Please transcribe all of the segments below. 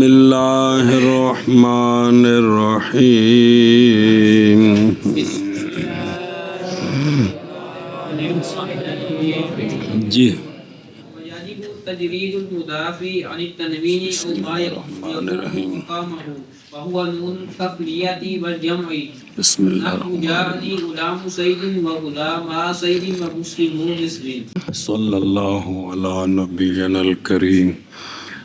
اللہ الرحمن الرحیم جی تجرید المضاف عن التنوین او ما یقوم مقامه وهو نون التثنیۃ والجمع بسم اللہ نحو جاءنی غلام سید وغلام سید ومسلم مسلم صلی اللہ علی نبینا الکریم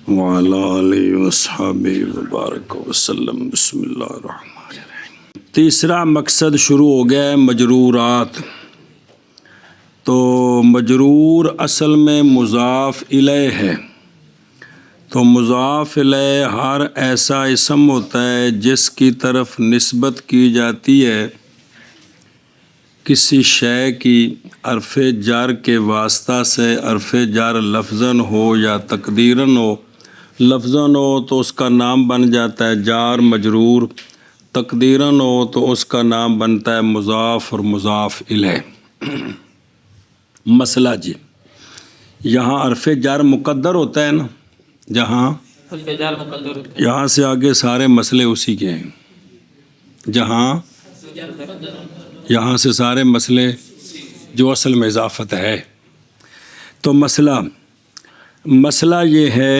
وعلی آلہ وصحبہ وبارک وسلم۔ بسم اللہ الرحمن الرحیم۔ تیسرا مقصد شروع ہو گیا ہے مجرورات۔ تو مجرور اصل میں مضاف الیہ ہے، تو مضاف الیہ ہر ایسا اسم ہوتا ہے جس کی طرف نسبت کی جاتی ہے کسی شے کی حرف جر کے واسطہ سے، حرف جر لفظاً ہو یا تقدیراً ہو۔ لفظاً ہو تو اس کا نام بن جاتا ہے جار مجرور، تقدیراً ہو تو اس کا نام بنتا ہے مضاف اور مضاف الیہ۔ مسئلہ جی، یہاں حرف جر مقدر ہوتا ہے نا، جہاں یہاں سے آگے سارے مسئلے اسی کے ہیں، جہاں یہاں سے سارے مسئلے جو اصل میں اضافت ہے۔ تو مسئلہ یہ ہے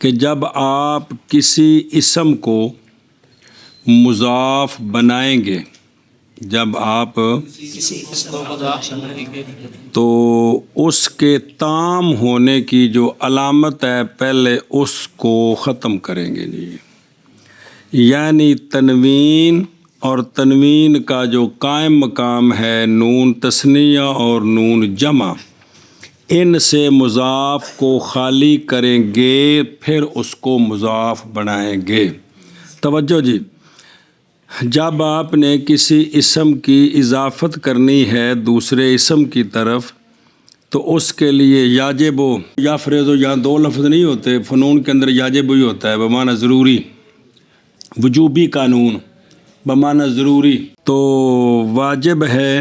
کہ جب آپ کسی اسم کو مضاف بنائیں گے، جب آپ تو اس کے تام ہونے کی جو علامت ہے پہلے اس کو ختم کریں گے جی، یعنی تنوین اور تنوین کا جو قائم مقام ہے نون تثنیہ اور نون جمع، ان سے مضاف کو خالی کریں گے، پھر اس کو مضاف بنائیں گے۔ توجہ جی، جب آپ نے کسی اسم کی اضافت کرنی ہے دوسرے اسم کی طرف تو اس کے لیے یاجب و یا فریض و یا دو لفظ نہیں ہوتے، فنون کے اندر یاجب ہی ہوتا ہے بمعنی ضروری، وجوبی قانون بمعنی ضروری۔ تو واجب ہے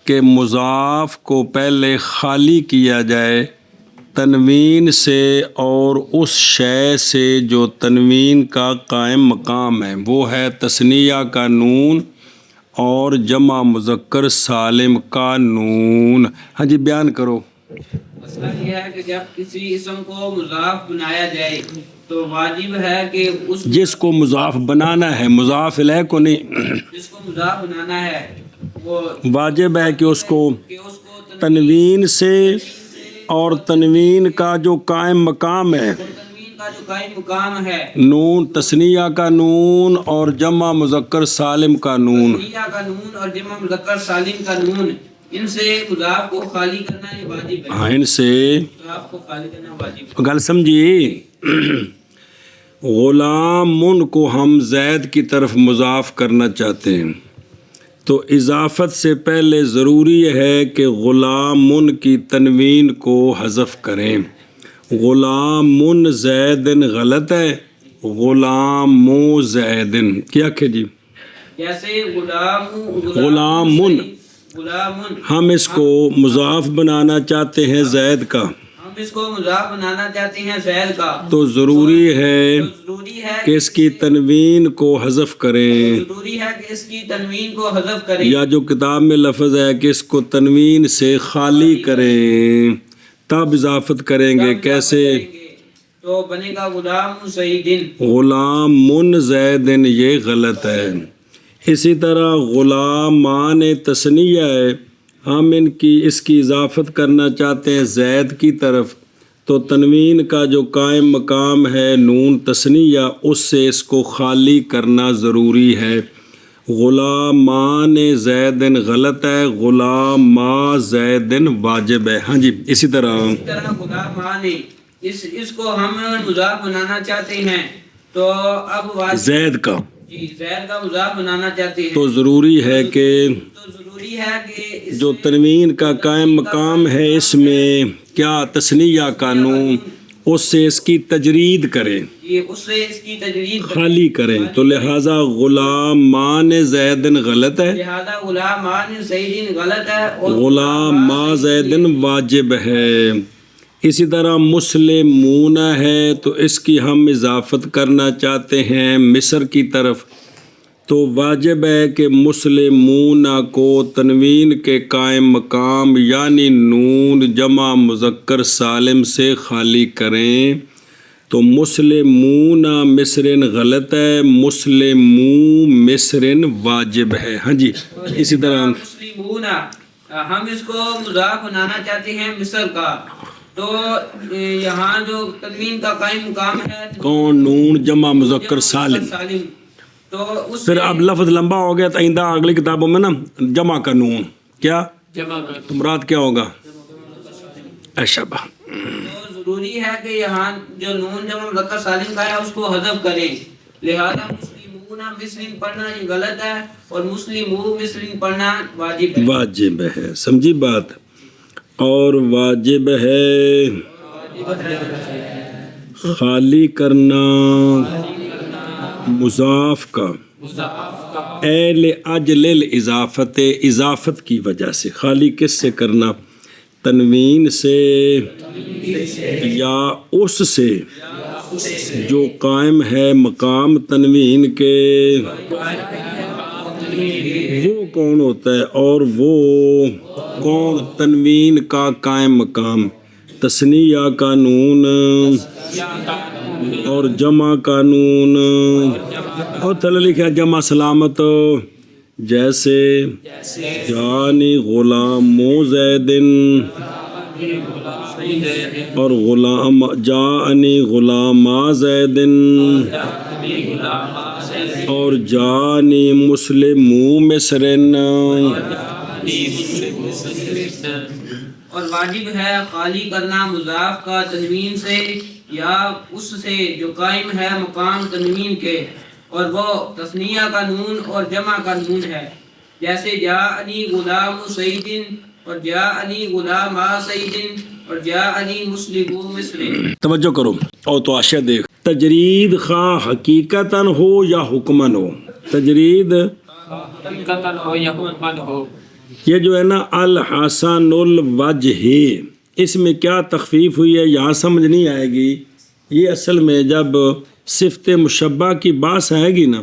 کہ مضاف کو پہلے خالی کیا جائے تنوین سے، اور اس شے سے جو تنوین کا قائم مقام ہے وہ ہے تثنیہ کا نون اور جمع مذکر سالم کا نون۔ ہاں جی بیان کرو۔ مسئلہ یہ ہے کہ جب کسی اسم کو مضاف بنایا جائے تو واجب ہے کہ اس جس کو مضاف بنانا ہے، مضاف الیہ کو نہیں، جس کو مضاف بنانا ہے وہ واجب ہے کہ اس کو تنوین سے اور تنوین کا جو قائم مقام ہے، تنوین کا جو قائم مقام ہے، نون تثنیہ کا نون اور جمع مذکر سالم کا نون، تثنیہ کا نون اور جمع مذکر سالم کا نون، ان سے مضاف کو خالی کرنا یہ واجب ہے۔ ہاں، ان سے مضاف کو خالی کرنا واجب ہے۔ گل سمجھی؟ غلام کو ہم زید کی طرف مضاف کرنا چاہتے ہیں تو اضافت سے پہلے ضروری ہے کہ غلام کی تنوین کو حذف کریں۔ غلام زیدن غلط ہے، غلام زیدن کیا کہ جی، جیسے غلام ہم اس کو مضاف بنانا چاہتے ہیں زید کا، ہم اس کو مضاف بنانا چاہتے ہیں زید کا، تو ضروری ہے کہ اس کی تنوین کو حذف کریں، ضروری ہے کہ اس کی تنوین کو حذف کریں، یا جو کتاب میں لفظ ہے کہ اس کو تنوین سے خالی کریں، تب اضافت کریں گے۔ کیسے؟ تو بنے گا غلام سیدن، غلام زیدن، یہ غلط ہے۔ اسی طرح غلامان تثنیہ ہے، ہم اس کی اضافت کرنا چاہتے ہیں زید کی طرف، تو تنوین کا جو قائم مقام ہے نون تثنیہ، اس سے اس کو خالی کرنا ضروری ہے۔ غلامان زیدن غلط ہے، غلاما زیدن واجب ہے۔ ہاں جی، اسی طرح غلامان اس کو ہم مضاف بنانا چاہتے ہیں تو اب زید کا زید کا مضاف بنانا چاہتے ہیں تو ضروری ہے کہ جو تنوین کا قائم مقام ہے اس میں کیا تثنیہ کا نون، اس سے اس کی تجرید کریں، اس سے اس کی تجرید خالی کریں، تو لہٰذا غلامان زیدن غلط ہے، لہذا غلامان زیدن غلط ہے، غلام زیدن واجب ہے۔ اسی طرح مسلمون ہے تو اس کی ہم اضافت کرنا چاہتے ہیں مصر کی طرف، تو واجب ہے کہ مسلمون کو تنوین کے قائم مقام یعنی نون جمع مذکر سالم سے خالی کریں۔ تو مسلمون مصرن غلط ہے، مسلمو مصرن واجب ہے۔ ہاں جی، اسی طرح مسلمون ہم اس کو مضاف بنانا چاہتے ہیں مصر کا، تو یہاں جو تنوین کا قائم مقام ہے کون؟ نون جمع مذکر سالم۔ تو اس پھر اب لفظ لمبا ہو گیا تو آئندہ اگلی کتابوں میں نا جمع کا نون کیا جمع کا تو مراد کیا ہوگا؟ اشبہ۔ تو ضروری ہے کہ یہاں جو نون جمع مذکر سالم کا ہے اس کو حذف کریں، لہذا مسلمون مسلم پڑھنا یہ غلط ہے اور مسلمو مسلم پڑھنا واجب ہے۔ واجب ہے، سمجھی بات؟ اور واجب ہے خالی کرنا مضاف کا اہل اجل الاضافت، اضافت کی وجہ سے۔ خالی کس سے کرنا؟ تنوین سے یا اس سے جو قائم ہے مقام تنوین کے۔ وہ کون ہوتا ہے؟ اور وہ کون؟ تنوین کا قائم مقام، تثنیہ کا نون اور جمع کا نون، اور تھلے لکھا جمع سلامت، جیسے جانی غلام زیدن اور غلام جانی غلام زیدن اور جانی مسلم مصرن۔ اور واجب ہے خالی کرنا مضاف کا تنوین سے یا اس سے جو قائم ہے مقام تنوین کے، اور وہ تثنیہ کا نون اور جمع کا نون ہے، جیسے جاءنی غلام سعید اور جاءنی غلام سعید اور جاءنی مسلم مصر۔ توجہ کرو اور تو آشا دیکھ، تجرید خواہ حقیقتاً ہو یا حکماً ہو، تجرید حقیقتاً ہو یا حکماً ہو، یہ جو ہے نا الحسن الوجہ، اس میں کیا تخفیف ہوئی ہے یہاں سمجھ نہیں آئے گی۔ یہ اصل میں جب صفت مشبہ کی باس آئے گی نا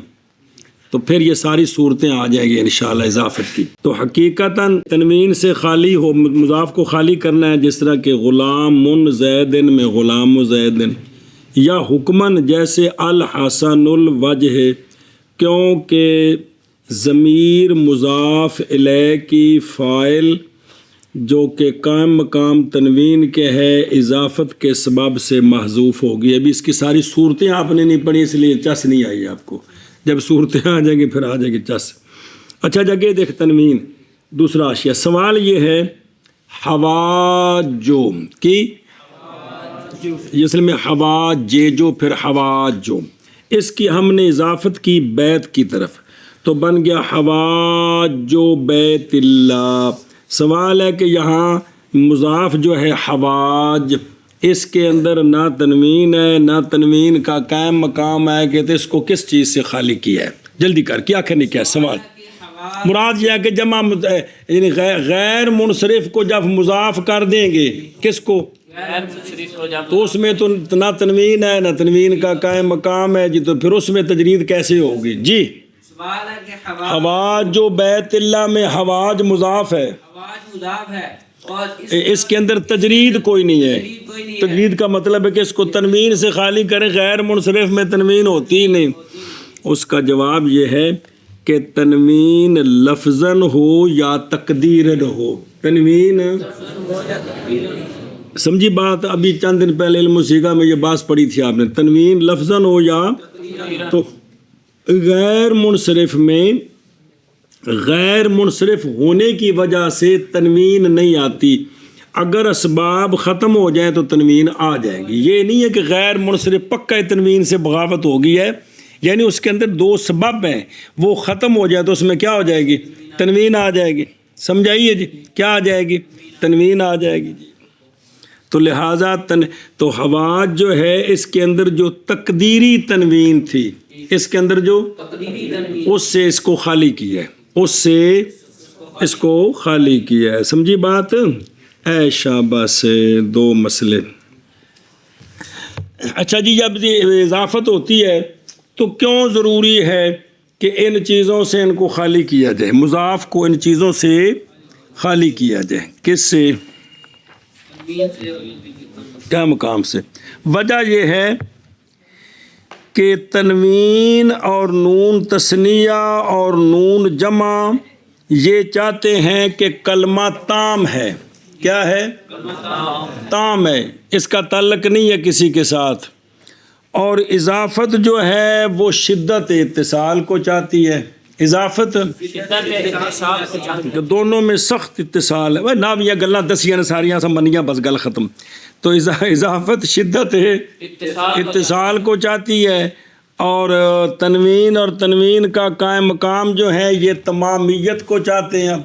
تو پھر یہ ساری صورتیں آ جائیں گی انشاءاللہ اضافت کی۔ تو حقیقتاً تنوین سے خالی ہو، مضاف کو خالی کرنا ہے، جس طرح کہ غلام زیدن میں غلام زیدن، یا حکماً جیسے الحسن الوجہ، کیونکہ ضمیر مضاف الیہ کی فاعل جو کہ قائم مقام تنوین کے ہے اضافت کے سبب سے محذوف ہوگی۔ ابھی اس کی ساری صورتیں آپ نے نہیں پڑھی اس لیے چس نہیں آئی آپ کو، جب صورتیں آ جائیں گی پھر آ جائے گی چس۔ اچھا جگہ دیکھ تنوین دوسرا اشیاء، سوال یہ ہے حواجو کی، یہ اصل میں حواجو پھر حواجو، اس کی ہم نے اضافت کی بیت کی طرف تو بن گیا حواجو بیت اللہ۔ سوال ہے کہ یہاں مضاف جو ہے حواج، اس کے اندر نہ تنوین ہے نہ تنوین کا قائم مقام ہے، کہ اس کو کس چیز سے خالی کیا ہے؟ جلدی کر کیا کرنے کیا سوال؟ مراد یہ ہے کہ جمع یعنی غیر منصرف کو جب مضاف کر دیں گے کس کو تو اس میں تو نہ تنوین ہے نہ تنوین کا قائم مقام ہے جی، تو پھر اس میں تجرید کیسے ہوگی جی؟ سوال ہے کہ حواج جو بیت اللہ میں حواج مضاف ہے، حواج مضاف ہے اور اس کے اندر تجرید کوئی نہیں ہے۔ تجرید کا مطلب ہے کہ اس کو تنوین سے خالی کریں، غیر منصرف میں تنوین ہوتی ہی نہیں۔ اس کا جواب یہ ہے کہ تنوین لفظاً ہو یا تقدیراً ہو، تنوین سمجھی بات؟ ابھی چند دن پہلے علم موسیقہ میں یہ بات پڑھی تھی آپ نے، تنوین لفظاً ہو یا تو غیر منصرف میں غیر منصرف ہونے کی وجہ سے تنوین نہیں آتی، اگر اسباب ختم ہو جائیں تو تنوین آ جائے گی۔ یہ نہیں ہے کہ غیر منصرف پکا تنوین سے بغاوت ہو گئی ہے، یعنی اس کے اندر دو سبب ہیں، وہ ختم ہو جائے تو اس میں کیا ہو جائے گی؟ تنوین آ جائے گی۔ سمجھائیے جی، کیا آ جائے گی؟ تنوین آ جائے گی جی۔ تو لہٰذا تو حواج جو ہے اس کے اندر جو تقدیری تنوین تھی، اس کے اندر جو اس سے اس کو خالی کیا ہے، اس سے اس کو خالی کیا ہے، سمجھی بات؟ اے شاباش سے دو مسئلے. اچھا جی، جب اضافت ہوتی ہے تو کیوں ضروری ہے کہ ان چیزوں سے ان کو خالی کیا جائے، مضاف کو ان چیزوں سے خالی کیا جائے؟ کس سے؟ کیا مقام سے؟ وجہ یہ ہے کہ تنوین اور نون تثنیہ اور نون جمع یہ چاہتے ہیں کہ کلمہ تام ہے. کیا ہے؟ تام ہے، اس کا تعلق نہیں ہے کسی کے ساتھ. اور اضافت جو ہے وہ شدت اتصال کو چاہتی ہے. اضافت دونوں میں سخت اتصال ہے. نہ یہ گلاں دسیاں ساریاں سمبھنیاں بس گل ختم. تو اضافت شدت اتصال کو چاہتی ہے، اور تنوین اور تنوین کا قائم مقام جو ہے یہ تمامیت کو چاہتے ہیں.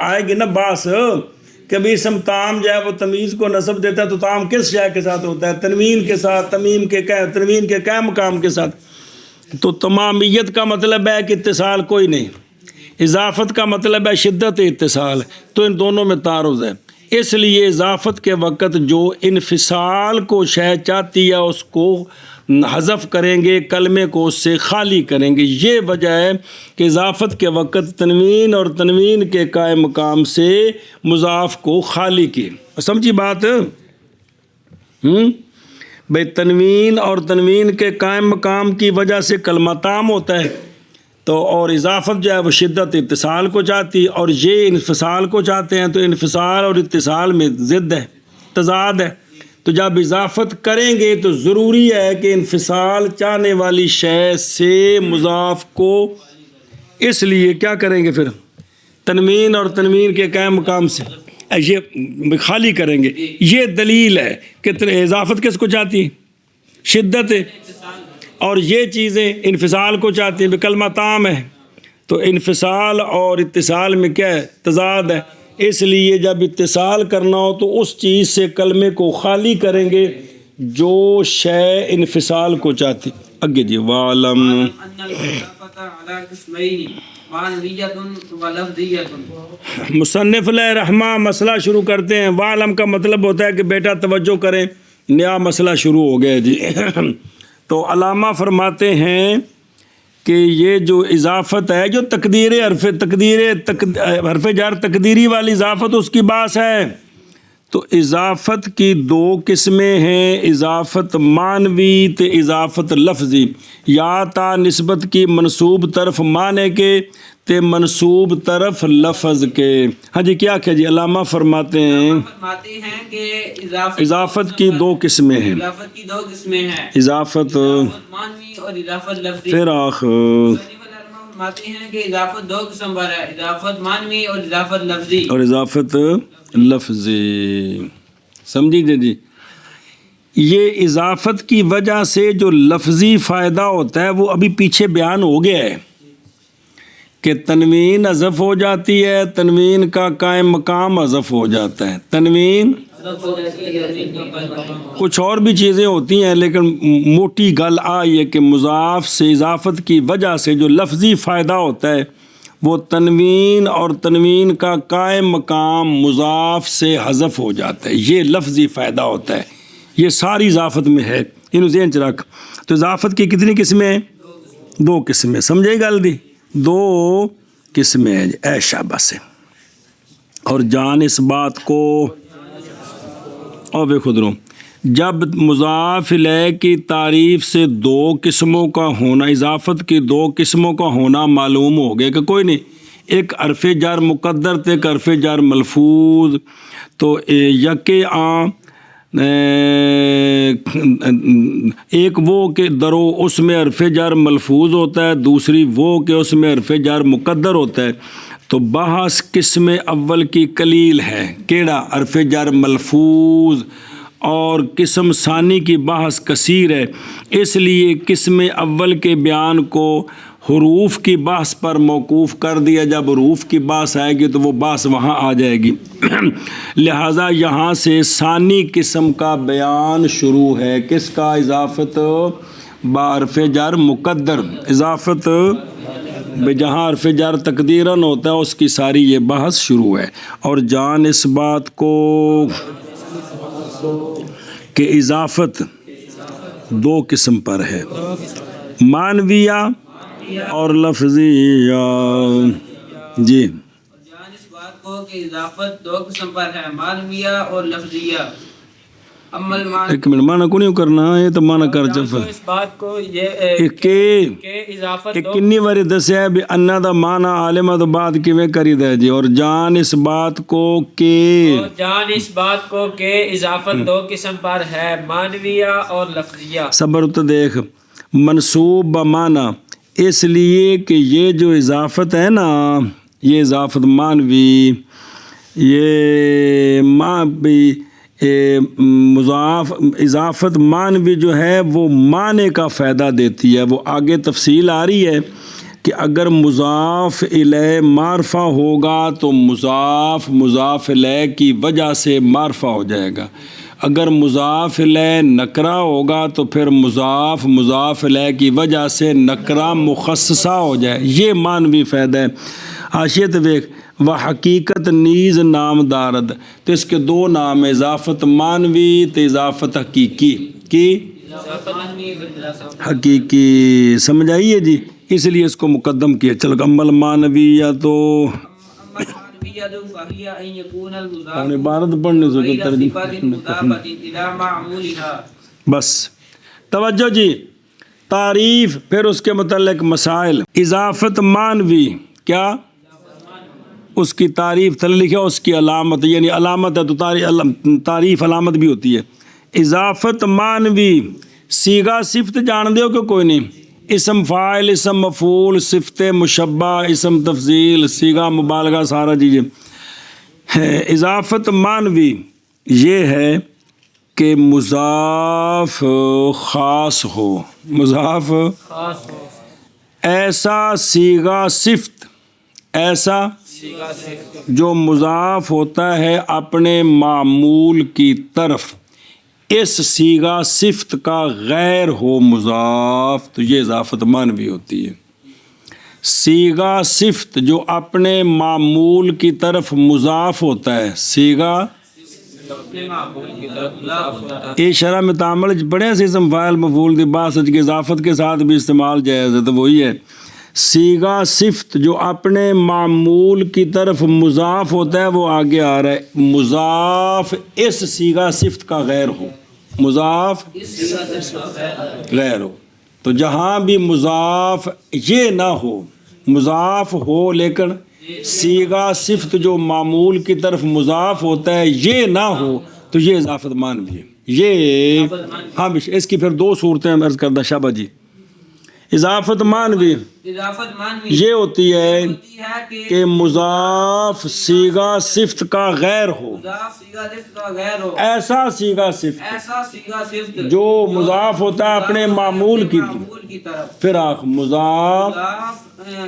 آئے گی نا باس کبھی اسم تام جو ہے وہ تمیز کو نصب دیتا ہے، تو تام کس شے کے ساتھ ہوتا ہے؟ تنوین کے ساتھ. تنوین کے قائم مقام کے ساتھ. تو تمامیت کا مطلب ہے کہ اتصال کوئی نہیں، اضافت کا مطلب ہے شدت اتصال. تو ان دونوں میں تعارض ہے. اس لیے اضافت کے وقت جو انفصال کو شے چاہتی ہے اس کو حذف کریں گے، کلمے کو اس سے خالی کریں گے. یہ وجہ ہے کہ اضافت کے وقت تنوین اور تنوین کے قائم مقام سے مضاف کو خالی کی. سمجھی بات؟ بھئی تنوین اور تنوین کے قائم مقام کی وجہ سے کلمہ تام ہوتا ہے، تو اور اضافت جو ہے وہ شدت اتصال کو چاہتی ہے، اور یہ انفصال کو چاہتے ہیں. تو انفصال اور اتصال میں ضد ہے، تضاد ہے. تو جب اضافت کریں گے تو ضروری ہے کہ انفصال چاہنے والی شے سے مضاف کو، اس لیے کیا کریں گے پھر؟ تنوین اور تنوین کے قائم مقام سے یہ خالی کریں گے. یہ دلیل ہے کہ اضافت کس کو چاہتی ہے؟ شدت ہے. اور یہ چیزیں انفصال کو چاہتی ہیں. کلمہ تام ہے تو انفصال اور اتصال میں کیا ہے؟ تضاد ہے. اس لیے جب اتصال کرنا ہو تو اس چیز سے کلمے کو خالی کریں گے جو شے انفصال کو چاہتی. اگے جی وعلم مصنف علیہ رحمہ مسئلہ شروع کرتے ہیں. وعلم کا مطلب ہوتا ہے کہ بیٹا توجہ کریں، نیا مسئلہ شروع ہو گیا جی. تو علامہ فرماتے ہیں کہ یہ جو اضافت ہے، جو حرف جر تقدیری والی اضافت، اس کی باس ہے. تو اضافت کی دو قسمیں ہیں، اضافت معنوی تے اضافت لفظی. یا تا نسبت کی منسوب طرف معنی کے تے منسوب طرف لفظ کے. ہاں جی کیا کہ جی علامہ فرماتے ہیں کہ اضافت کی دو قسمیں ہیں. اضافت معنوی اور اضافت لفظی. پھر آخر فرماتے ہیں کہ اضافت دو قسم پر ہے، اضافت معنوی اور اضافت لفظی. اور اضافت لفظی سمجھیے جی. یہ اضافت کی وجہ سے جو لفظی فائدہ ہوتا ہے وہ ابھی پیچھے بیان ہو گیا ہے کہ تنوین حذف ہو جاتی ہے، تنوین کا قائم مقام حذف ہو جاتا ہے. تنوین کچھ اور بھی چیزیں ہوتی ہیں، لیکن موٹی گل آئی ہے کہ مضاف سے اضافت کی وجہ سے جو لفظی فائدہ ہوتا ہے وہ تنوین اور تنوین کا قائم مقام مضاف سے حذف ہو جاتا ہے. یہ لفظی فائدہ ہوتا ہے. یہ ساری اضافت میں ہے، انہوں ذہن چ رکھ. تو اضافت کی کتنی قسمیں ہیں؟ دو قسمیں. سمجھے گل دی؟ دو قسمیں ہیں. اے شاباش سے. اور جان اس بات کو اور بے خود رو، جب مضاف الیہ کی تعریف سے دو قسموں کا ہونا، اضافت کی دو قسموں کا ہونا معلوم ہو گیا کہ کوئی نہیں، ایک حرف جر مقدر تے ایک حرف جر ملفوظ. تو یکے عام ایک وہ کہ درو اس میں حرف جر ملفوظ ہوتا ہے، دوسری وہ کہ اس میں حرف جر مقدر ہوتا ہے. تو بحث قسم اول کی قلیل ہے، کیڑا؟ حرف جر ملفوظ. اور قسم ثانی کی بحث کثیر ہے. اس لیے قسم اول کے بیان کو حروف کی بحث پر موقوف کر دیا. جب حروف کی بحث آئے گی تو وہ بحث وہاں آ جائے گی. لہٰذا یہاں سے ثانی قسم کا بیان شروع ہے. کس کا؟ اضافت بحرف جر مقدر. اضافت بے جہاں حرف جر تقدیراً ہوتا ہے اس کی ساری یہ بحث شروع ہے. اور جان اس بات کو کہ اضافت دو قسم پر ہے، معنویہ اور لفظیہ. جی جان اس بات کو کہ اضافت دو قسم پر ہے، معنویہ اور لفظیہ. اما المعنویہ ایک منٹ مانا کو نہیں کرنا، یہ تو مانا کر چفا اس بات کو یہ کہ اضافت دو کنی باری دسیا بھی انا دا مانا عالمہ تو بات کیویں کری دے جی. اور جان اس بات کو کہ جان اس بات کو کہ اضافت دو قسم پر ہے، معنویہ اور لفظیہ. صبر تو دیکھ منصوب بمانا اس لیے کہ یہ جو اضافت ہے نا، یہ اضافت معنوی، یہ بھی مضاف اضافت معنوی جو ہے وہ معنی کا فائدہ دیتی ہے. وہ آگے تفصیل آ رہی ہے کہ اگر مضاف الیہ معرفہ ہوگا تو مضاف الیہ کی وجہ سے معرفہ ہو جائے گا. اگر مضاف الیہ نکرہ ہوگا تو پھر مضاف الیہ کی وجہ سے نکرہ مخصصہ ہو جائے. یہ معنوی فائدہ ہے. حاشیت دیکھ و حقیقت نیز نام دارد، تو اس کے دو نام ہیں، اضافت معنوی تو اضافت حقیقی کی حقیقی. سمجھ آئیے جی، اس لیے اس کو مقدم کیا. چلو عمل معنویہ تو عبارت پڑھنے سے بس توجہ جی. تعریف پھر اس کے متعلق مسائل. اضافت معنوی کیا، اس کی تعریف تھلے لکھا، اس کی علامت، یعنی علامت ہے تو تعریف علامت بھی ہوتی ہے. اضافت معنوی صیغہ صفت جان دے ہو کہ کوئی نہیں؟ اسم فاعل، اسم مفعول، صفت مشبہ، اسم تفضیل، صیغہ مبالغہ سارا چیزیں. اضافت معنوی یہ ہے کہ مضاف خاص ہو، مضاف ایسا صیغہ صفت، ایسا جو مضاف ہوتا ہے اپنے معمول کی طرف، اس صیغہ صفت کا غیر ہو مضاف، تو یہ اضافت معنوی ہوتی ہے. صیغہ صفت جو اپنے معمول کی طرف مضاف ہوتا ہے، صیغہ یہ شرح میں تعامل پڑھے سے اسم فاعل مفعول دی بات سچ کے اضافت کے ساتھ بھی استعمال جائز ہے، تو وہی ہے صیغہ صفت جو اپنے معمول کی طرف مضاف ہوتا ہے. وہ آگے آ رہا ہے مضاف اس صیغہ صفت کا غیر ہو، مضاف غیر ہو. تو جہاں بھی مضاف یہ نہ ہو، مضاف ہو لیکن صیغہ صفت جو معمول کی طرف مضاف ہوتا ہے یہ نہ ہو، تو یہ اضافت معنوی ہے. یہ ہاں اس کی پھر دو صورتیں عرض کردہ شابہ جی. اضافت معنوی یہ ہوتی ہے کہ مضاف صیغہ صفت کا غیر ہو، ایسا صیغہ صفت جو مضاف ہوتا ہے اپنے معمول کی طرف، پھر مضاف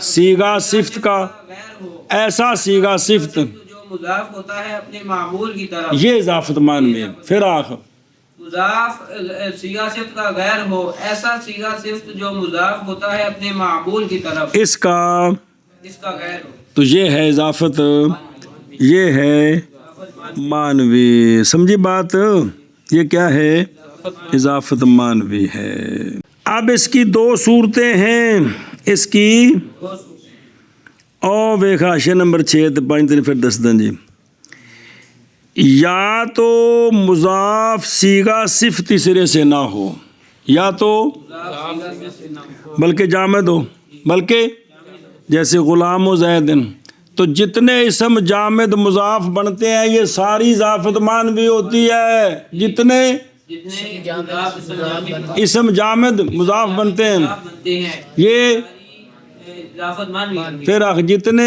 صیغہ صفت کا ایسا صیغہ صفت مضاف ہوتا ہے اپنے معمول کی طرف، یہ اضافت معنوی ہے. پھر مضاف صیغہ صفت کا غیر ہو، ایسا صیغہ صفت جو مضاف ہوتا ہے اپنے معمول کی طرف، اس کا غیر ہو. تو یہ ہے اضافت، یہ ہے معنوی. سمجھی بات؟ یہ کیا ہے؟ اضافت معنوی ہے. اب اس کی دو صورتیں ہیں، اس کی او ویخاشے نمبر 6 5 پھر 10 دن جی. یا تو مضاف صیغہ صفت سرے سے نہ ہو، یا تو بلکہ جامد ہو، بلکہ جیسے غلام و زیدن، تو جتنے اسم جامد مضاف بنتے ہیں یہ ساری اضافت معنوی ہوتی ہے. جتنے اسم جامد مضاف بنتے ہیں یہ پھر جتنے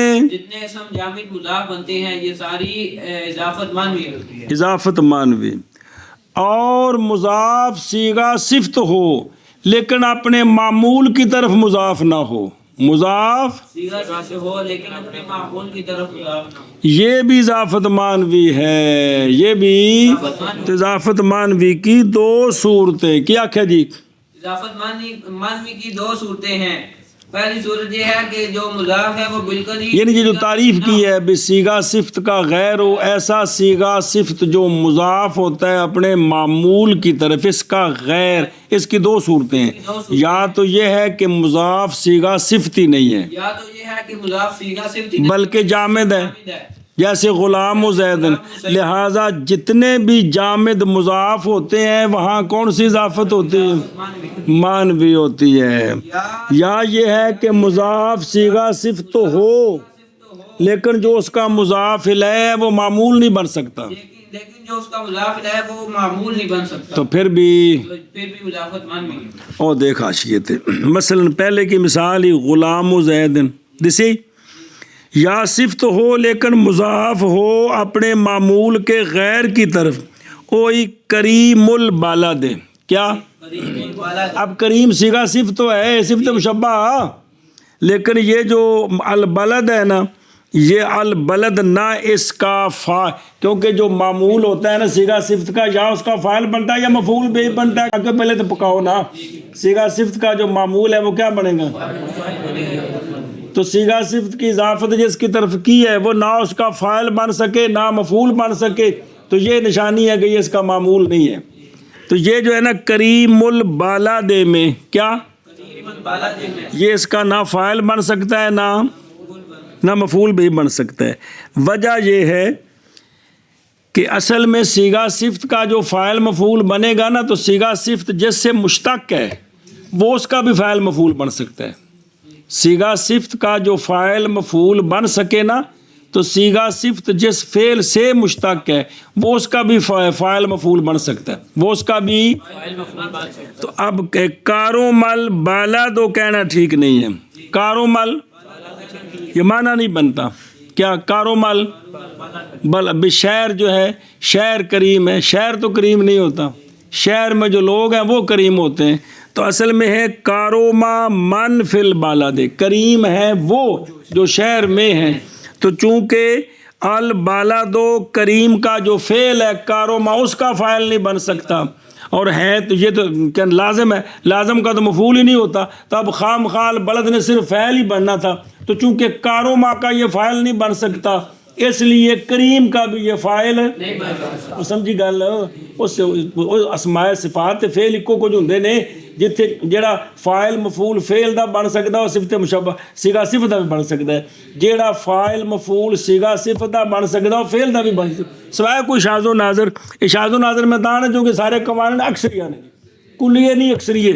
اسم جامد مضاف بنتے ہیں یہ ساری اضافت معنوی ہوتی ہے. اضافت معنوی. اور مضاف صیغہ صفت ہو لیکن اپنے معمول کی طرف مضاف نہ ہو، مضاف ہو لیکن اپنے معمول کی طرف مضاف نہ ہو، یہ بھی اضافت معنوی ہے. یہ بھی اضافت معنوی کی دو صورتیں. کیا کیا جی؟ اضافت معنوی کی دو صورتیں ہیں. پہلی صورت یہ ہے کہ جو مضاف ہے وہ بالکل ہی یعنی یہ جو تعریف کی ہے بھی سیغہ صفت کا غیر ہو، ایسا سیغہ صفت جو مضاف ہوتا ہے اپنے معمول کی طرف، اس کا غیر، اس کی دو صورتیں ہیں، یا تو یہ ہے کہ مضاف سیغہ صفت ہی نہیں ہے یا تو یہ ہے کہ مضاف صیغہ صفت بلکہ جامد ہے، جیسے غلام و زید، لہٰذا جتنے بھی جامد مضاف ہوتے ہیں وہاں کون سی اضافت ہوتی ہے؟ مانوی ہوتی ہے۔ یا یہ ہے کہ مضاف صیغہ صفت تو ہو لیکن جو اس کا مضاف الیہ ہے وہ معمول نہیں بن سکتا، لیکن جو اس کا مضاف الیہ ہے وہ معمول نہیں بن سکتا، تو پھر بھی مضافت مانوی ہے۔ اور دیکھ حاشیے تھے، مثلا پہلے کی مثال ہی غلام و زید، دسی یا صفت ہو لیکن مضاف ہو اپنے معمول کے غیر کی طرف، اوئی کریم البالد، کیا؟ اب کریم صیغہ صفت تو ہے، صفت مشبہ، لیکن یہ جو البلد ہے نا، یہ البلد نہ اس کا کیونکہ جو معمول ہوتا ہے نا صیغہ صفت کا، یا اس کا فاعل بنتا ہے یا مفعول بھی بنتا ہے، اگر پہلے تو پکاؤ نا، صیغہ صفت کا جو معمول ہے وہ کیا بنے گا؟ تو صیغہ صفت کی اضافت جس کی طرف کی ہے وہ نہ اس کا فاعل بن سکے نہ مفعول بن سکے، تو یہ نشانی ہے کہ یہ اس کا معمول نہیں ہے۔ تو یہ جو ہے نا کریم البالد میں کیا؟ یہ اس کا نہ فاعل بن سکتا ہے نہ مفعول بھی بن سکتا ہے۔ وجہ یہ ہے کہ اصل میں صیغہ صفت کا جو فاعل مفعول بنے گا نا، تو صیغہ صفت جس سے مشتق ہے وہ اس کا بھی فاعل مفعول بن سکتا ہے۔ صیغہ صفت کا جو فاعل مفعول بن سکے نا، تو صیغہ صفت جس فعل سے مشتق ہے وہ اس کا بھی فاعل مفعول بن سکتا ہے، وہ اس کا بھی۔ تو اب کارومل بالا دو کہنا ٹھیک نہیں ہے، کارومل یہ معنی نہیں بنتا، کیا کارومل بل شعر جو ہے، شعر کریم ہے، شعر تو کریم نہیں ہوتا، شعر میں جو لوگ ہیں وہ کریم ہوتے ہیں، تو اصل میں ہے کاروما من فی البالد، کریم ہے وہ جو شعر میں ہے، تو چونکہ البالدو کریم کا جو فعل ہے کاروما اس کا فاعل نہیں بن سکتا، اور ہے تو یہ تو کیا لازم ہے، لازم کا تو مفعول ہی نہیں ہوتا، تو اب خام خال بلد نے صرف فعل ہی بننا تھا، تو چونکہ کاروما کا یہ فاعل نہیں بن سکتا اس لیے کریم کا بھی یہ فاعل ہے۔ سمجھی گل؟ اس اسماء صفات فعل اکو کچھ ہوندے نے، جتھے جڑا فاعل مفعول فعل دا بن سکدا وہ صفت مشبہ صیغہ صفت دا بھی بن سکدا ہے، جڑا فاعل مفعول صیغہ صفت دا بن سکدا وہ فعل دا بھی بن سکدا، سوائے کوئی شاذ و ناظر۔ شاذ و ناظر میں دان ہے جو کہ سارے قوانین اکثریہ نے، کلیہ نہیں اکثریہ۔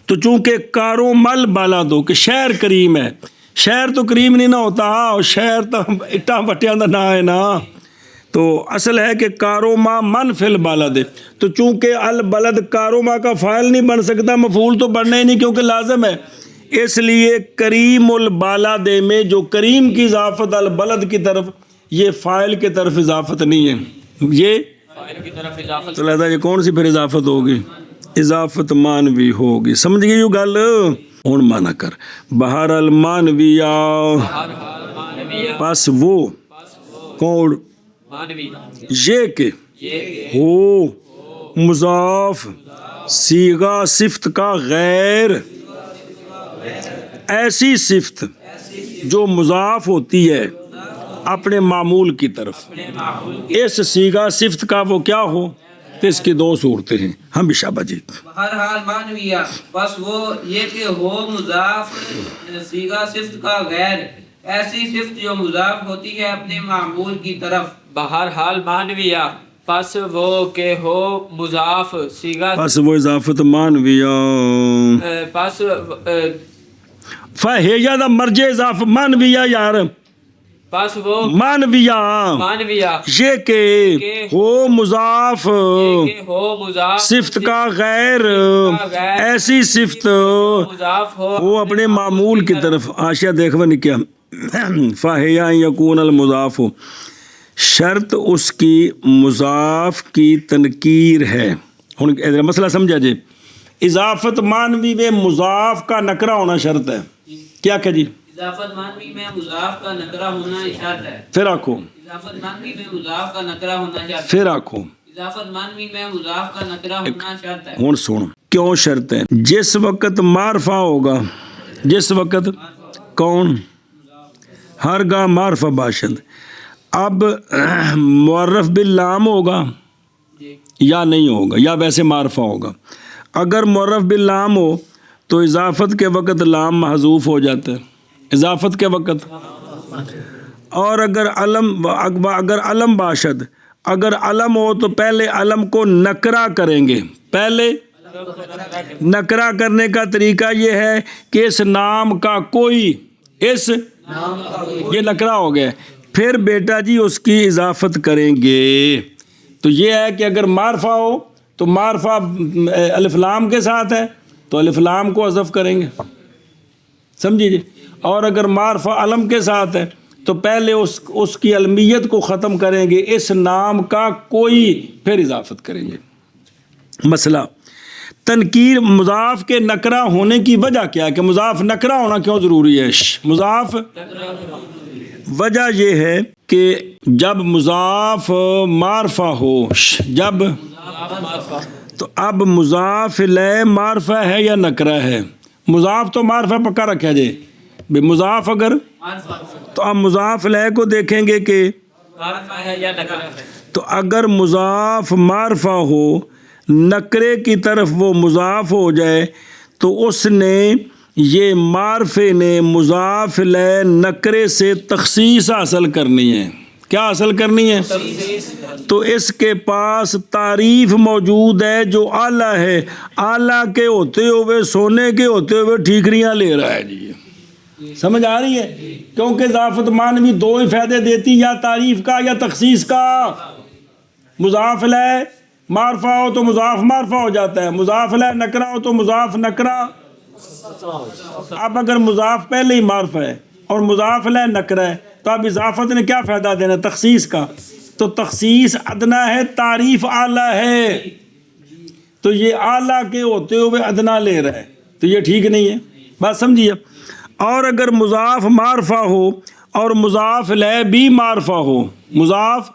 تو چونکہ کارو مل بالا دو کہ شہر کریم ہے، شہر تو کریم نہیں نہ ہوتا، اور شہر تو اٹا بٹیاں دا نہ ہے نا، تو اصل ہے کہ کاروما من فی البلد، تو چونکہ البلد کاروما کا فاعل نہیں بن سکتا، مفعول تو بننا ہی نہیں کیونکہ لازم ہے، اس لیے کریم البالد میں جو کریم کی اضافت البلد کی طرف، یہ فاعل کی طرف اضافت نہیں ہے، یہ فاعل کی طرف اضافت، تو لہذا یہ کون سی پھر اضافت ہوگی؟ اضافت مانوی ہوگی۔ سمجھ گئی یہ گل؟ ہوں مانا کر بہر المانویہ، پس وہ کون مانوی یہ کہ ہو مضاف صیغہ صفت کا غیر، ایسی صفت جو مضاف ہوتی ہے اپنے معمول کی طرف، اس صیغہ صفت کا وہ کیا ہو، تو اس کی دو صورتیں ہیں ہم شابہ جی۔ بہرحال مانویہ، بس وہ یہ کہ ہو مضاف صیغہ صفت کا غیر، ایسی صفت جو مضاف ہوتی ہے اپنے معمول کی طرف۔ بہرحال مانویہ، پس وہ کہ ہو مضاف صیغہ، پس وہ اضافت مانویہ، پس فہیہ دا مرجع اضافت مانویہ، یار پس وہ مانویہ مانویہ یہ کہ ہو مضاف کہ ہو مضاف صفت کا غیر، ایسی صفت مضاف ہو وہ اپنے معمول کی طرف۔ آشیا دیکھو نے کیا فاہیہ یکون المضاف، شرط اس کی مضاف کی تنکیر ہے۔ ہن ادھر مسئلہ سمجھا جی، اضافت مانوی میں مضاف کا نکرہ ہونا شرط ہے، کیا کہ جی؟ اضافت مانوی میں مضاف کا نکرہ ہونا شرط ہے۔ پھر آکھو، اضافت مانوی میں مضاف کا نکرہ ہونا شرط ہے۔ پھر آکھو، اضافت مانوی میں مضاف کا نکرہ ہونا شرط ہے۔ ہن سن کیوں شرط ہے؟ جس وقت معرفہ ہوگا جس وقت کون ہرگاہ معرفہ باشد. اب معرف باللام ہوگا یا نہیں ہوگا یا ویسے معرفہ ہوگا. اگر معرف باللام ہو تو اضافت کے وقت لام محذوف ہو جاتا ہے اضافت کے وقت. اور اگر علم باشد اگر علم ہو تو پہلے علم کو نکرہ کریں گے. پہلے نکرہ کرنے کا طریقہ یہ ہے کہ اس نام کا کوئی یہ نکرہ ہو گیا پھر بیٹا جی اس کی اضافت کریں گے. تو یہ ہے کہ اگر معرفہ ہو تو معرفہ الف لام کے ساتھ ہے تو الف لام کو حذف کریں گے سمجھیے جی. اور اگر معرفہ علم کے ساتھ ہے تو پہلے اس کی علمیت کو ختم کریں گے اس نام کا کوئی پھر اضافت کریں گے. مسئلہ تنکیر مضاف کے نکرہ ہونے کی وجہ کیا ہے کہ مضاف نکرہ ہونا کیوں ضروری ہے. مضاف وجہ یہ ہے کہ جب مضاف معرفہ ہو جب تو اب مضاف الیہ معرفہ ہے یا نکرہ ہے. مضاف تو معرفہ پکا رکھا جائے بے مضاف اگر تو اب مضاف الیہ کو دیکھیں گے کہ تو اگر مضاف معرفہ ہو نکرے کی طرف وہ مضاف ہو جائے تو اس نے یہ معرفے نے مضاف الیہ نکرے سے تخصیص حاصل کرنی ہے. کیا حاصل کرنی ہے؟ تو اس کے پاس تعریف موجود ہے جو اعلیٰ ہے. اعلیٰ کے ہوتے ہوئے سونے کے ہوتے ہوئے ٹھیکریاں لے رہا ہے جی. سمجھ آ رہی ہے؟ کیونکہ اضافت معنوی دو ہی فائدے دیتی یا تعریف کا یا تخصیص کا. مضاف الیہ معرفہ ہو تو مضاف معرفہ ہو جاتا ہے مضاف الیہ نکرہ ہو تو مضاف نکرہ. اب اگر مضاف پہلے ہی معرفہ ہے اور مضاف الیہ نکرہ ہے تو اب اضافت نے کیا فائدہ دینا تخصیص کا. تو تخصیص ادنا ہے تعریف اعلیٰ ہے تو یہ اعلیٰ کے ہوتے ہوئے ادنا لے رہا ہے تو یہ ٹھیک نہیں ہے. بات سمجھیے. اور اگر مضاف معرفہ ہو اور مضاف الیہ بھی معرفہ ہو مضاف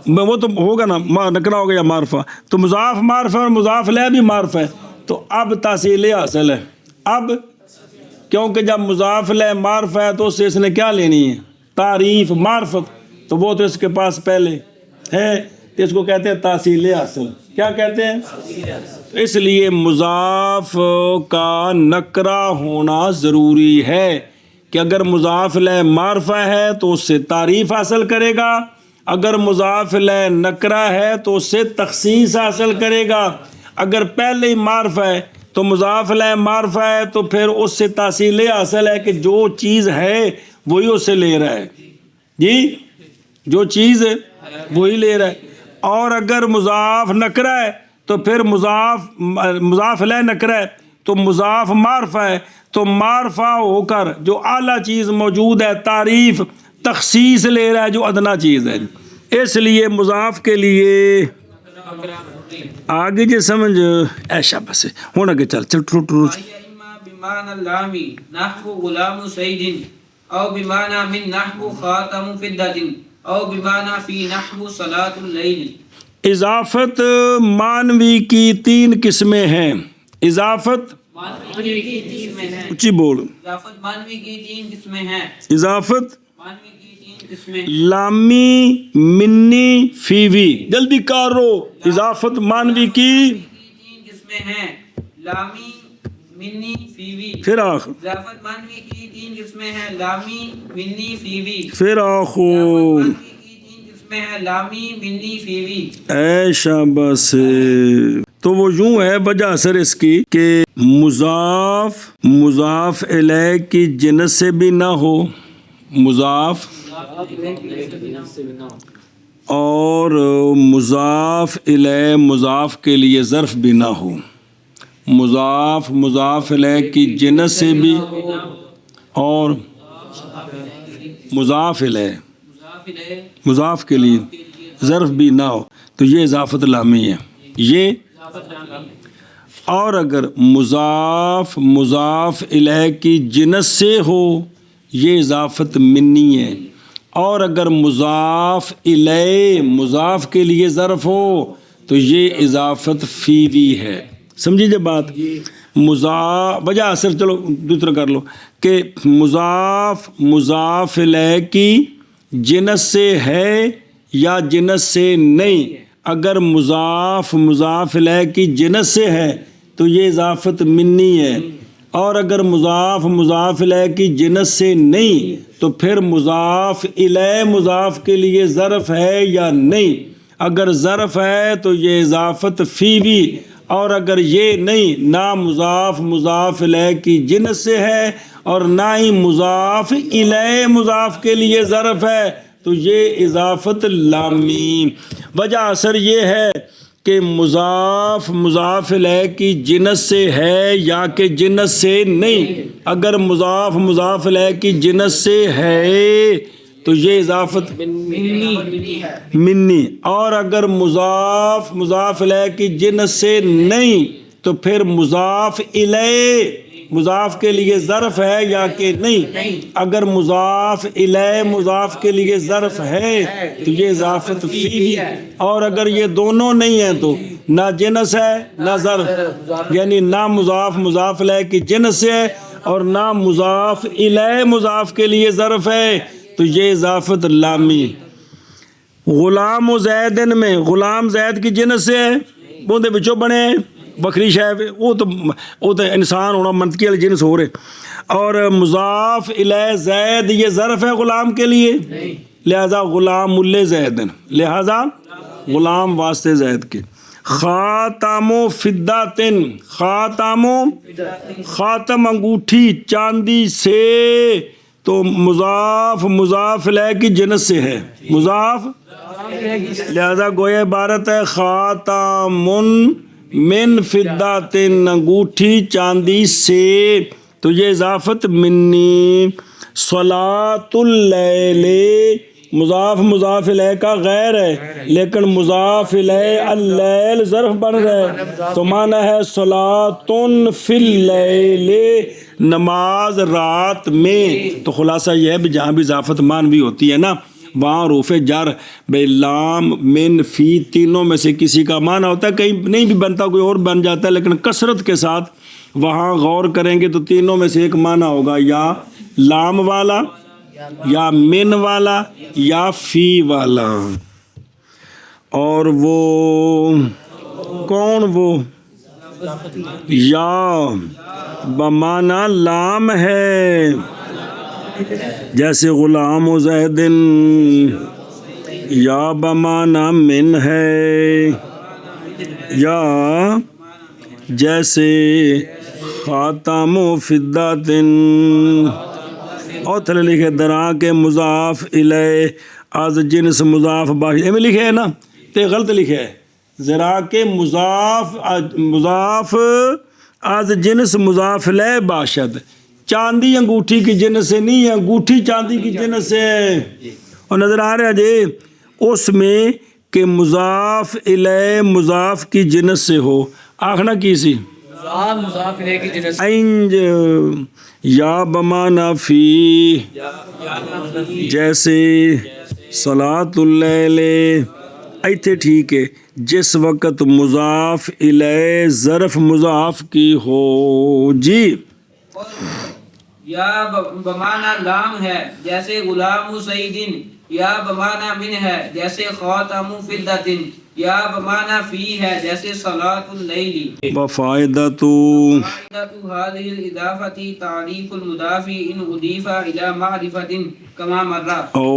وہ تو ہوگا نا نکرہ ہوگا یا معرفہ تو مضاف معرفہ اور مضاف الیہ بھی معرفہ ہے تو اب تحصیل حاصل ہے. اب کیونکہ جب مضاف الیہ معرفہ ہے تو اس نے کیا لینی ہے تعریف معرفت تو وہ تو اس کے پاس پہلے ہے تو اس کو کہتے ہیں تحصیل حاصل. کیا کہتے ہیں؟ تو اس لیے مضاف کا نکرہ ہونا ضروری ہے کہ اگر مضاف الیہ معرفہ ہے تو اس سے تعریف حاصل کرے گا. اگر مضاف الیہ نکرہ ہے تو اس سے تخصیص حاصل کرے گا. اگر پہلے ہی معرفہ ہے تو مضاف الیہ معرفہ ہے تو پھر اس سے تحصیل حاصل ہے کہ جو چیز ہے وہی اسے لے رہا ہے جی جو چیز ہے وہی لے رہا ہے. اور اگر مضاف نکرہ ہے تو پھر مضاف الیہ نکرہ ہے تو مضاف معرفہ ہے تو معرفہ ہو کر جو اعلیٰ چیز موجود ہے تعریف تخصیص لے رہا ہے جو ادنا چیز ہے. اس لیے مضاف کے لیے آگے جو سمجھ ایشا بس ہونا کہ چل بمعنى اللام نحو غلام سید او بمعنى من نحو خاتم فضة او بمعنى في نحو صلاة اللیل. اضافت معنوی کی 3 قسمیں ہیں. اضافت معنوی کی 3 قسمیں ہیں. اچھی بول. اضافت معنوی کی 3 قسمیں ہیں. اضافت معنوی کی 3 قسمیں لامی منی فیوی جلدی کارو. اضافت معنوی کی 3 قسمیں ہیں. لامی منی فیوی. پھر آخر اضافت معنوی کی 3 قسمیں ہیں. لامی منی فیوی. پھر آخو معنوی کی 3 قسمیں ہیں. لامی منی فیوی. ایشا بس تو وہ یوں ہے وجہ اثر اس کی کہ مضاف الیہ کی جنس سے بھی نہ ہو مضاف اور مضاف الیہ مضاف کے لیے ظرف بھی نہ ہو. مضاف الیہ کی جنس سے بھی اور مضاف الیہ مضاف کے لیے ظرف بھی نہ ہو تو یہ اضافت لامی ہے. یہ اور اگر مضاف الیہ کی جنس سے ہو یہ اضافت منی ہے. اور اگر مضاف الیہ مضاف کے لیے ظرف ہو تو یہ اضافت فیوی ہے. سمجھیے جب بات وجہ اثر چلو دوسرا کر لو کہ مضاف الیہ کی جنس سے ہے یا جنس سے نہیں. اگر مضاف الیہ کی جنس سے ہے تو یہ اضافت منی ہے، اور اگر مضاف الیہ کی جنس سے نہیں تو پھر مضاف الیہ مضاف کے لیے ظرف ہے یا نہیں. اگر ظرف ہے تو یہ اضافت فی بھی، اور اگر یہ نہیں، نہ مضاف الیہ کی جنس سے ہے اور نہ ہی مضاف الیہ مضاف کے لیے ظرف ہے تو یہ اضافت لامی. وجہ اثر یہ ہے کہ مضاف الیہ کی جنس سے ہے یا کہ جنس سے نہیں. اگر مضاف الیہ کی جنس سے ہے تو یہ اضافت منی، اور اگر مضاف الیہ کی جنس سے نہیں تو پھر مضاف الیہ مضاف کے لیے ظرف ہے یا کہ نہیں. اگر مضاف الیہ مضاف کے لیے ظرف ہے تو یہ اضافت فی ہے، اور اگر یہ دونوں نہیں ہیں تو نہ جنس ہے نہ ظرف، یعنی نہ مضاف الیہ کی جنس سے ہے اور نہ مضاف الیہ مضاف کے لیے ظرف ہے تو یہ اضافت لامی. غلام و زیدن میں غلام زید کی جنس سے ہے، وہ دے بچوں بنے بکری شاہ، وہ تو انسان ہونا منطقی والی جنس ہو رہے. اور مضاف الیہ زید یہ ظرف ہے غلام کے لیے، لہذا غلام زیدن، لہذا غلام واسطے زید کے. خاتم و فداتن، خاتم انگوٹھی چاندی سے، تو مضاف الیہ کی جنس سے ہے مضاف، لہذا گویا عبارت ہے خاتم من فداتن، انگوٹھی چاندی سے، تو یہ اضافت منی. صلاۃ اللیل مضاف الیہ کا غیر ہے لیکن مضاف الیہ اللیل ظرف بن رہا ہے تو معنی ہے صلاۃ فی اللیل، نماز رات میں. تو خلاصہ یہ ہے جہاں بھی اضافت مانوی ہوتی ہے نا وہاں حروف جر بے لام من فی تینوں میں سے کسی کا معنی ہوتا ہے، کہیں نہیں بھی بنتا کوئی اور بن جاتا ہے، لیکن کثرت کے ساتھ وہاں غور کریں گے تو تینوں میں سے ایک معنی ہوگا یا لام والا یا من والا یا فی والا. اور وہ کون، وہ یا بمعنی لام ہے، جیسے غلام و زیدن، یا بمعنی من ہے، یا جیسے خاتم و فداتن. اور تھلے لکھے درا کے مضاف الیہ از جنس مضاف باشد، میں لکھے ہے نا تو غلط لکھے ہے، ذرا کے مضاف از جنس مضاف الیہ باشد، چاندی انگوٹھی کی جنس سے نہیں ہے، انگوٹھی چاندی کی جنس سے ہے. اور نظر آ رہا ہے جی اس میں کہ مضاف الیہ مضاف کی جنس سے ہو، آخنا کی سی انج یا بمعنی فی، جیسے صلاۃ اللیل ایتھے ٹھیک ہے جس وقت مضاف الیہ ظرف مضاف کی ہو. جی یا بمعنی لام ہے جیسے غلام سیدن، یا بمعنی من ہے جیسے خاتم فداتن، یا بمعنی فی ہے جیسے صلاۃ اللیل. وفائدۃ هذه الاضافه تعریف المضاف ان اضيف الى معرفه كما مر، او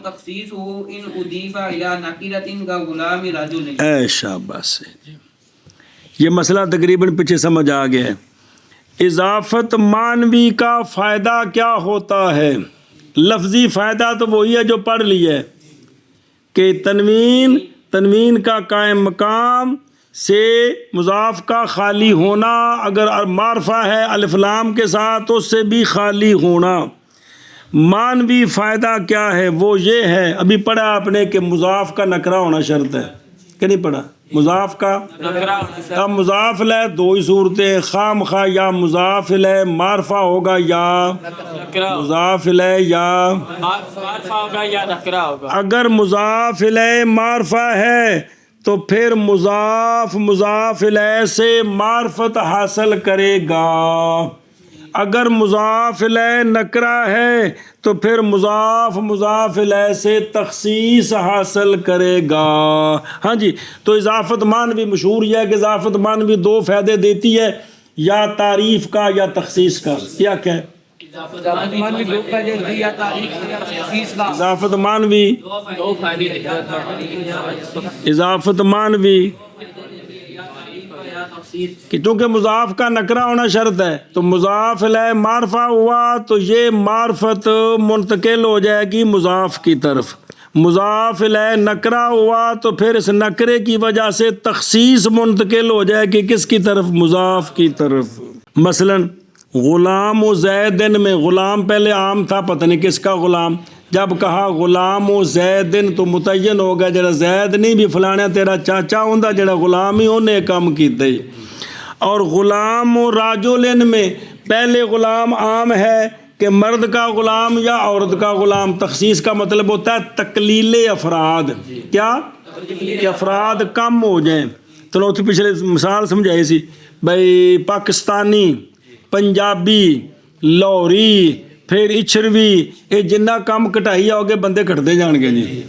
تخصيصه ان اضيف الى نکرة كغلام رجل. اے شاباش، یہ مسئلہ تقریباً پیچھے سمجھ آ گیا ہے. اضافت مانوی کا فائدہ کیا ہوتا ہے؟ لفظی فائدہ تو وہی ہے جو پڑھ لیا ہے کہ تنوین کا قائم مقام سے مضاف کا خالی ہونا، اگر معرفہ ہے الف لام کے ساتھ تو اس سے بھی خالی ہونا. مانوی فائدہ کیا ہے؟ وہ یہ ہے، ابھی پڑھا آپ نے کہ مضاف کا نکرہ ہونا شرط ہے کہ نہیں پڑھا؟ مضاف کا اب مضاف الیہ دو ہی صورتیں، خام خواہ یا مضاف الیہ معرفہ ہوگا یا مضاف الیہ یا معرفہ ہوگا یا نکرہ ہوگا. اگر مضاف الیہ معرفہ ہے تو پھر مضاف مضاف الیہ سے معرفت حاصل کرے گا. اگر مضاف الیہ نکرہ ہے تو پھر مضاف مضاف الیہ سے تخصیص حاصل کرے گا. ہاں جی، تو اضافت معنوی مشہور یہ ہے کہ اضافت معنوی دو فائدے دیتی ہے، یا تعریف کا یا تخصیص کا. کیا ہے اضافت معنوی؟ اضافت معنوی کہ چونکہ مضاف کا نکرہ ہونا شرط ہے، تو مضاف الیہ معرفہ ہوا تو یہ معرفت منتقل ہو جائے گی مضاف کی طرف. مضاف الیہ نکرہ ہوا تو پھر اس نکرے کی وجہ سے تخصیص منتقل ہو جائے گی کس کی طرف؟ مضاف کی طرف. مثلا غلام و زیدن میں غلام پہلے عام تھا، پتہ نہیں کس کا غلام. جب کہا غلام و زیدن تو متعین ہو گیا جڑا زید نہیں بھی فلانا تیرا چاچا ہوندا جڑا غلام ہی انہیں کام کیتا ہی. اور غلام و راجلن میں پہلے غلام عام ہے کہ مرد کا غلام یا عورت کا غلام. تخصیص کا مطلب ہوتا ہے تقلیل افراد. کیا کہ افراد کم ہو جائیں. چلو پچھلے مثال سمجھائی سی بھائی، پاکستانی، پنجابی، لاہوری، پھر اچھروی، یہ جنہ کم کٹائی آؤ گے بندے کٹتے جان گے جی.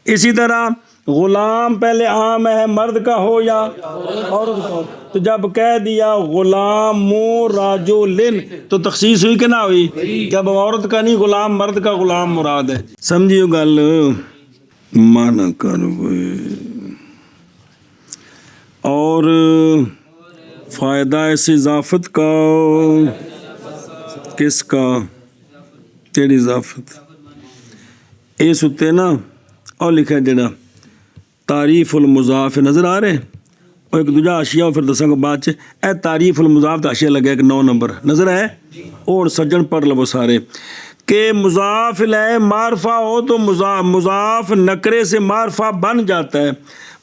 اسی طرح غلام پہلے عام ہے، مرد کا ہو یا عورت کا ہو. تو جب کہہ دیا غلام و راجلن تو تخصیص ہوئی کہ نہ ہوئی؟ جب عورت کا نہیں غلام مرد کا غلام مراد ہے. سمجھیو گل مانا کرو. اور فائدہ اس اضافت کا کس کا؟ تیری اضافت اے ستے نا اور لکھا جڑا تعریف المضاف نظر آ رہے اور ایک دوجا آشیا پھر دساں کو بعد اے تعریف المضاف دا آشیا لگا ایک 9 نمبر نظر ہے. اور سجن پڑھ لو سارے کہ مضاف الیہ معرفہ ہو تو مضاف نکرے سے معرفہ بن جاتا ہے،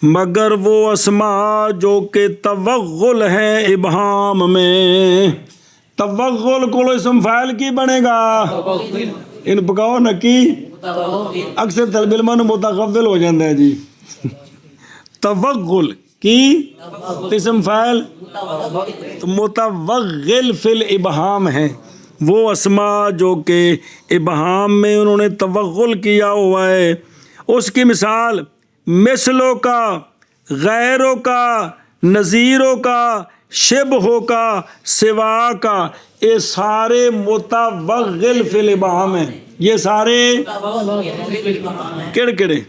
مگر وہ اسماء جو کہ توغل ہیں ابہام میں. توغل کو اسم فاعل کی بنے گا؟ ان پکاؤ نکی اکثر طلب علم متغول ہو جاتا ہے جی. توغل کی اسم فاعل متوغل فی الابہام ہے. وہ اسماء جو کہ ابہام میں انہوں نے توغل کیا ہوا ہے. اس کی مثال مثلوں کا، غیروں کا، نظیروں کا، شبہوں کا، سوا کا، یہ سارے متوغل فی الابہام ہیں. یہ سارے کیڑے کیڑے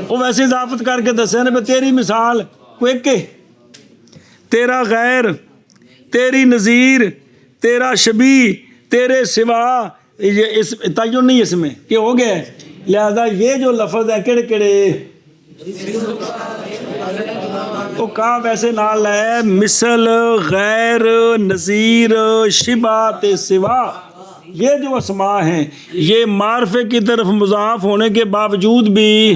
وہ ویسے اضافت کر کے دسے نا. تیری مثال کوئی کہ تیرا غیر، تیری نظیر، تیرا شبیہ، تیرے سوا، یہ اس تعین نہیں اس میں کہ ہو گیا. لہذا یہ جو لفظ ہے کیڑے کیڑے تو کہاں ویسے نال ہے مثل، غیر، نظیر، شبہ تے سوا. یہ جو اسماء ہیں یہ معرفے کی طرف مضاف ہونے کے باوجود بھی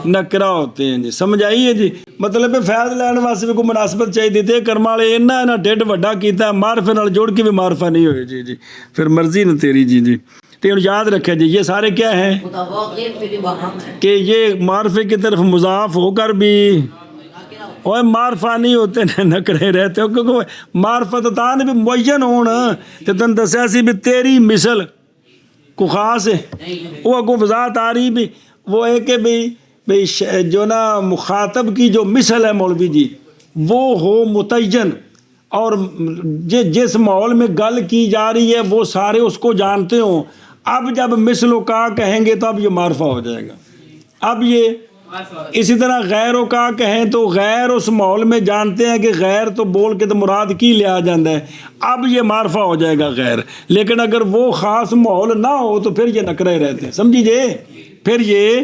نکرہ ہوتے ہیں جی. سمجھ آئیے جی؟ مطلب فیض لین واسطے بھی کوئی مناسبت چاہیے دیتے کرم والے انہاں ڈیڈ وڈا کیتا ہے معرفے نال جوڑ کے بھی معرفہ نہیں ہوئے جی. جی پھر مرضی نہ تیری جی. جی تو یاد رکھے جی یہ سارے کیا ہیں کہ یہ معرفے کی طرف مضاف ہو کر بھی اور معرفہ نہیں ہوتے نکرے رہتے ہو، کیونکہ معرفت تان بھی معین ہونا. تو تن دسیا سی بھی تیری مثل کو خاص ہے وہ اگو وضاحت آ رہی بھی وہ ہے کہ بھئی جو نا مخاطب کی جو مثل ہے مولوی جی وہ ہو متعین، اور جس ماحول میں گل کی جا رہی ہے وہ سارے اس کو جانتے ہوں. اب جب مثل کا کہیں گے تو اب یہ معرفہ ہو جائے گا. اب یہ اسی طرح غیروں کا کہیں تو غیر اس ماحول میں جانتے ہیں کہ غیر تو بول کے تو مراد کی لیا جاتا ہے. اب یہ معرفہ ہو جائے گا غیر. لیکن اگر وہ خاص ماحول نہ ہو تو پھر یہ نکرے رہتے ہیں. سمجھیے پھر یہ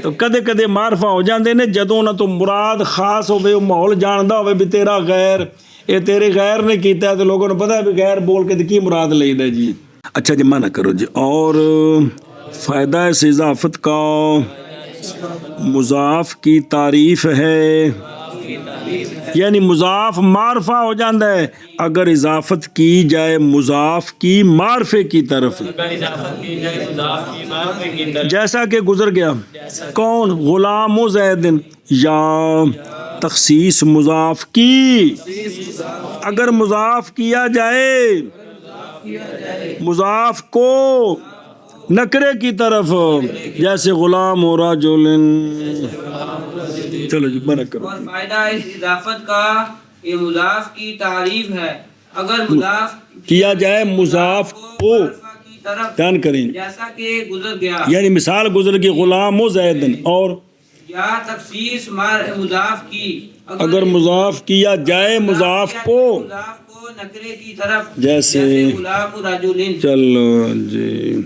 تو کدے کدے معرفہ ہو جاندے نے جدوں نہ تو مراد خاص ہوئے وہ ماحول جاندا ہوئے بھی تیرا غیر یہ تیرے غیر نے کیتا ہے تو لوگوں نے پتہ ہے بھی غیر بول کے کی مراد لئی ہے جی. اچھا جی منع کرو جی. اور فائدہ اس اضافت کا مضاف کی تعریف ہے یعنی مضاف معرفہ ہو جاتا ہے اگر اضافت کی جائے مضاف کی معرفے کی طرف، اگر اضافت کی جائے مضاف کی معرفے کی طرف، جیسا کہ گزر گیا کون غلام و زید، یا تخصیص مضاف کی اگر مضاف کیا جائے مضاف کو نکرے کی طرف، جیسے غلام و رجل۔ چلو جی برک کرو۔ اور فائدہ اس اضافت کا یہ مضاف کی تعریف ہے اگر مضاف کیا جائے مضاف کو، معرفہ کی طرف، دھیان کریں، جیسا کہ گزر گیا، یعنی مثال گزر گئی غلام و زید، اور یا تخصیص مضاف کی اگر مضاف کیا جائے مضاف کو، مضاف کو نکرے کی طرف، جیسے غلام رجل۔ چلو جی